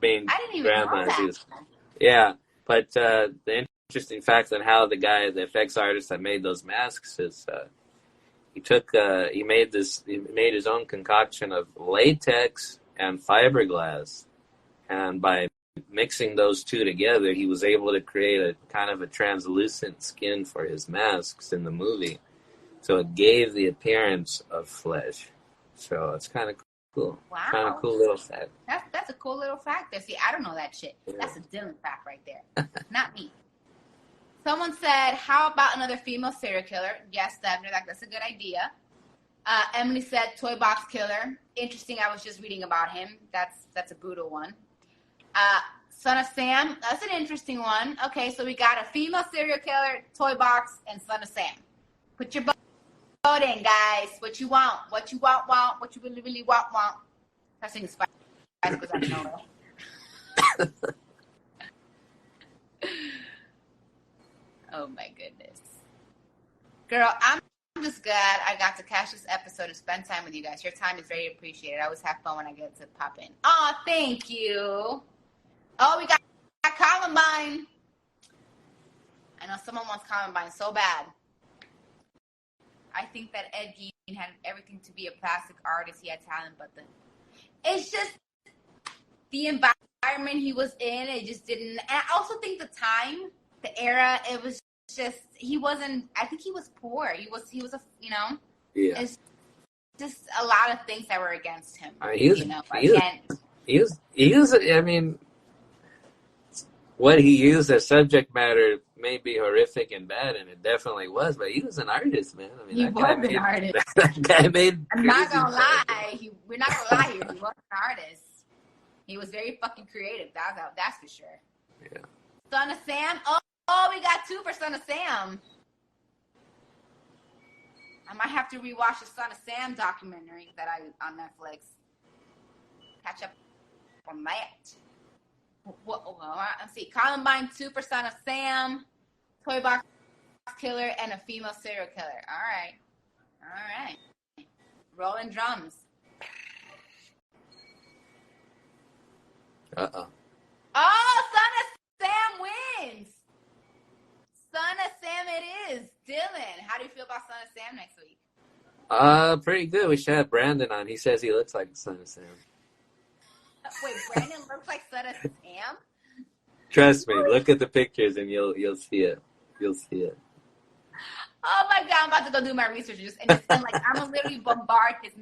Speaker 2: being
Speaker 1: I didn't even
Speaker 2: grandma.
Speaker 1: know that.
Speaker 2: But the interesting fact on how the effects artist that made those masks is he made his own concoction of latex and fiberglass, and by mixing those two together, he was able to create a kind of a translucent skin for his masks in the movie. So it gave the appearance of flesh. So it's kind of cool.
Speaker 1: Wow.
Speaker 2: Kind of cool little fact.
Speaker 1: That's a cool little fact there. See, I don't know that shit. Yeah. That's a Dillon fact right there. Not me. Someone said, how about another female serial killer? Yes, Devner, that's a good idea. Emily said, toy box killer. Interesting, I was just reading about him. That's a brutal one. Son of Sam, that's an interesting one. Okay, so we got a female serial killer, toy box, and Son of Sam. Put your vote in, guys. What you want. What you want. What you really, really want. I sing Spice because I know it. Oh, my goodness. Girl, I'm just glad I got to catch this episode and spend time with you guys. Your time is very appreciated. I always have fun when I get to pop in. Oh, thank you. Oh, we got Columbine. I know someone wants Columbine so bad. I think that Ed Gein had everything to be a plastic artist. He had talent, but it's just the environment he was in. It just didn't. And I also think the time, the era, it was just, he wasn't, I think he was poor. He was a,
Speaker 2: Yeah.
Speaker 1: It's just a lot of things that were against him.
Speaker 2: He was, I mean, what he used as subject matter may be horrific and bad, and it definitely was, but he was an artist, man. I mean,
Speaker 1: he was an artist.
Speaker 2: That guy made.
Speaker 1: I'm not gonna lie. We're not gonna lie here. He was an artist. He was very fucking creative. That's for sure.
Speaker 2: Yeah.
Speaker 1: Son of Sam. Oh, we got 2 for Son of Sam. I might have to rewatch the Son of Sam documentary that on Netflix. Catch up on that. Let's see. Columbine, 2 for Son of Sam, toy box killer, and a female serial killer. All right. Rolling drums.
Speaker 2: Uh-oh.
Speaker 1: Oh, Son of Sam wins. Son of Sam it is. Dylan, how do you feel about Son of Sam next week?
Speaker 2: Pretty good. We should have Brandon on. He says he looks like the Son of Sam.
Speaker 1: Wait, Brandon looks like Son of Sam?
Speaker 2: Trust me. Look at the pictures and you'll see it. You'll see it.
Speaker 1: Oh my God, I'm about to go do my research and I'm gonna literally bombard his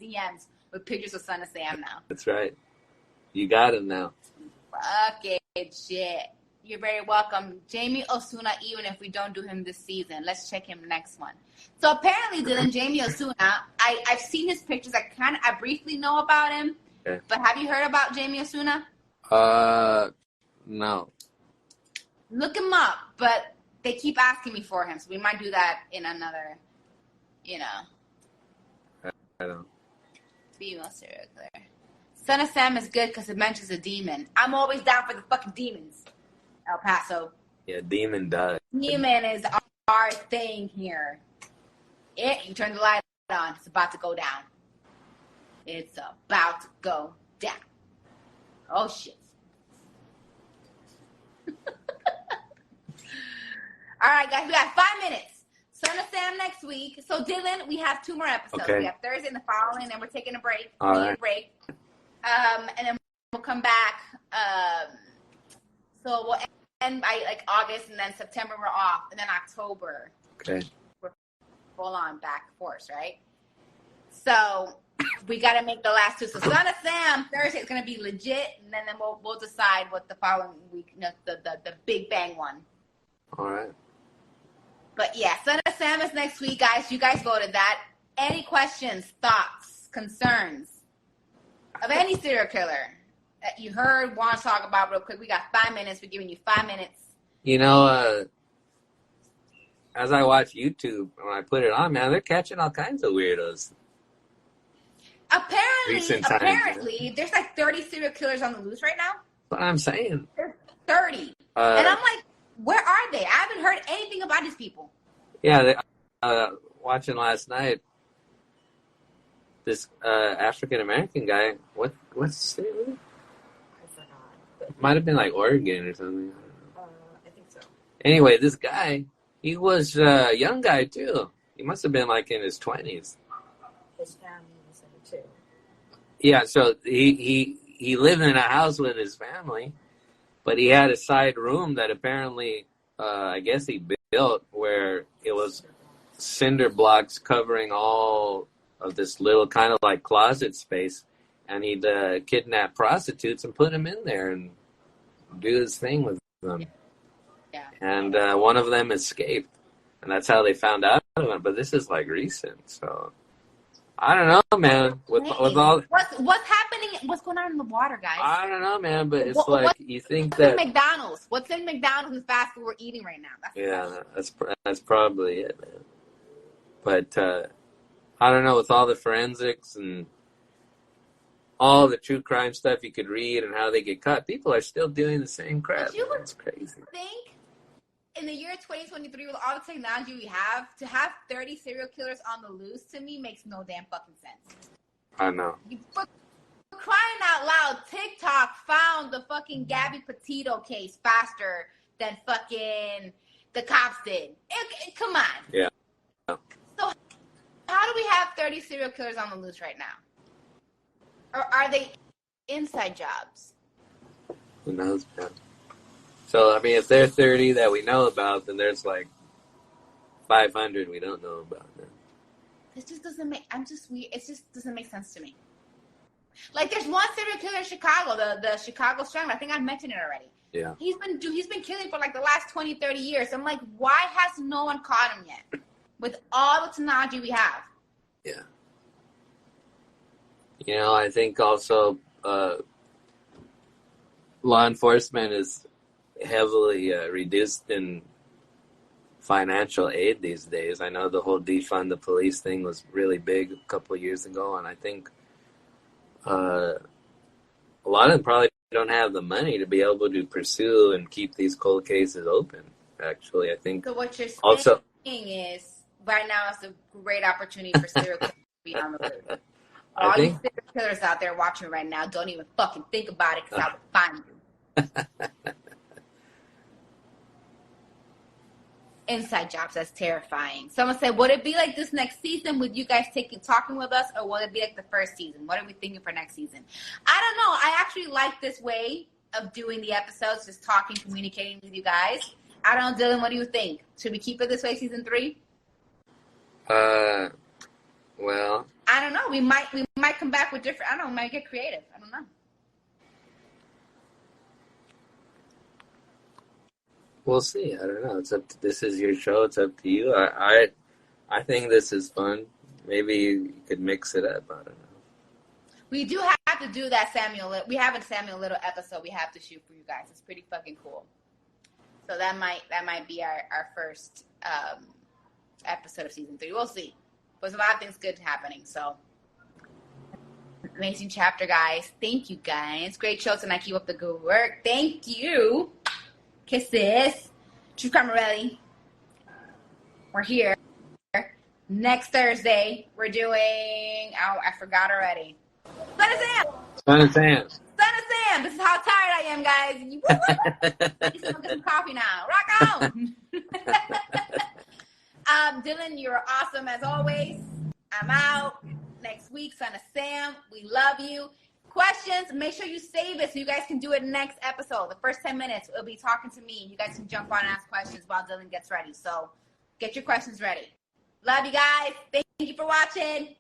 Speaker 1: DMs with pictures of Son of Sam now.
Speaker 2: That's right. You got him now.
Speaker 1: Fuck it, shit. You're very welcome. Jamie Osuna, even if we don't do him this season. Let's check him next one. So apparently, Dylan, Jamie Osuna, I've seen his pictures. I briefly know about him. Okay. But have you heard about Jamie Osuna?
Speaker 2: No.
Speaker 1: Look him up, but they keep asking me for him, so we might do that in another,
Speaker 2: I don't.
Speaker 1: Female serial killer. Son of Sam is good because it mentions a demon. I'm always down for the fucking demons. El Paso.
Speaker 2: Yeah, demon died.
Speaker 1: Demon is our thing here. You turn the light on. It's about to go down. It's about to go down. Oh, shit. All right, guys. We got 5 minutes. Son of Sam next week. So, Dylan, we have 2 more episodes. Okay. We have Thursday and the following, and then we're taking a break.
Speaker 2: All right.
Speaker 1: Break. And then we'll come back. So we'll end by August, and then September we're off, and then October.
Speaker 2: Okay.
Speaker 1: We're full on back force, right? So we got to make the last 2. So Son of Sam Thursday is going to be legit, and then we'll decide what the following week, the big bang one.
Speaker 2: All right.
Speaker 1: But yeah, Son of Sam is next week, guys. You guys voted that. Any questions, thoughts, concerns of any serial killer that you heard, want to talk about real quick? We got 5 minutes. We're giving you 5 minutes.
Speaker 2: As I watch YouTube, when I put it on, man, they're catching all kinds of weirdos.
Speaker 1: Apparently, there's 30 serial killers on the loose right now.
Speaker 2: That's what I'm saying.
Speaker 1: There's 30. And I'm like, where are they? I haven't heard anything about these people.
Speaker 2: Yeah, watching last night, this African-American guy, what's his state?
Speaker 3: I forgot.
Speaker 2: Might have been Oregon or something.
Speaker 3: I think so.
Speaker 2: Anyway, this guy, he was a young guy too. He must have been in his 20s.
Speaker 3: His family was in it too.
Speaker 2: Yeah, so he lived in a house with his family, But he had a side room that apparently, I guess he built where it was cinder blocks covering all of this little kind of like closet space, and he'd kidnap prostitutes and put them in there and do his thing with them.
Speaker 1: Yeah.
Speaker 2: And one of them escaped, and that's how they found out about it. But this is like recent, so I don't know, man. With all
Speaker 1: what's happening? What's going on in the water, guys?
Speaker 2: I don't know, man. But it's you think
Speaker 1: what's
Speaker 2: that
Speaker 1: in McDonald's? What's in McDonald's and fast food we're eating right now?
Speaker 2: That's probably it, man. But I don't know, with all the forensics and all the true crime stuff you could read and how they get caught, people are still doing the same crap. It's crazy.
Speaker 1: I think in the year 2023, with all the technology we have, to have 30 serial killers on the loose, to me, makes no damn fucking sense.
Speaker 2: I know.
Speaker 1: For crying out loud, TikTok found the fucking Gabby Petito case faster than fucking the cops did. Come on.
Speaker 2: Yeah.
Speaker 1: So how do we have 30 serial killers on the loose right now? Or are they inside jobs?
Speaker 2: Who knows, man? So, I mean, if there are 30 that we know about, then there's like 500 we don't know about. Man.
Speaker 1: This just doesn't make, it just doesn't make sense to me. Like, there's one serial killer in Chicago, the Chicago Strangler. I think I mentioned it already.
Speaker 2: Yeah.
Speaker 1: He's been killing for like the last 20, 30 years. I'm like, why has no one caught him yet? With all the technology we have.
Speaker 2: Yeah. You know, I think also law enforcement is heavily reduced in financial aid these days. I know the whole defund the police thing was really big a couple of years ago, and I think a lot of them probably don't have the money to be able to pursue and keep these cold cases open. Actually, I think.
Speaker 1: So what you're saying
Speaker 2: also
Speaker 1: is right now is a great opportunity for serial killers to be on the loose. All you serial killers out there watching right now, don't even fucking think about it, because I will find you. Inside jobs, that's terrifying. Someone said, would it be like this next season with you guys talking with us, or will it be like the first season? What are we thinking for next season? I don't know. I actually like this way of doing the episodes, just talking, communicating with you guys. I don't know, Dylan, what do you think? Should we keep it this way, season 3?
Speaker 2: Well,
Speaker 1: I don't know. We might come back with different. I don't know. We might get creative. I don't know.
Speaker 2: We'll see. I don't know. It's up to, this is your show. It's up to you. I think this is fun. Maybe you could mix it up. I don't know.
Speaker 1: We do have to do that we have a Samuel Little episode we have to shoot for you guys. It's pretty fucking cool. So that might be our first episode of season 3. We'll see. There's a lot of things good happening. So amazing chapter, guys. Thank you, guys. Great show tonight. Keep up the good work. Thank you. Kisses. True Carmireli. We're here. Next Thursday, we're doing, I forgot already. Son of Sam.
Speaker 2: Son of Sam.
Speaker 1: Son of Sam. This is how tired I am, guys. I need to get some coffee now. Rock on. Dylan, you're awesome as always. I'm out. Next week, Son of Sam. We love you. Questions, make sure you save it so you guys can do it next episode. The first 10 minutes, it'll be talking to me. You guys can jump on and ask questions while Dylan gets ready. So get your questions ready. Love you guys. Thank you for watching.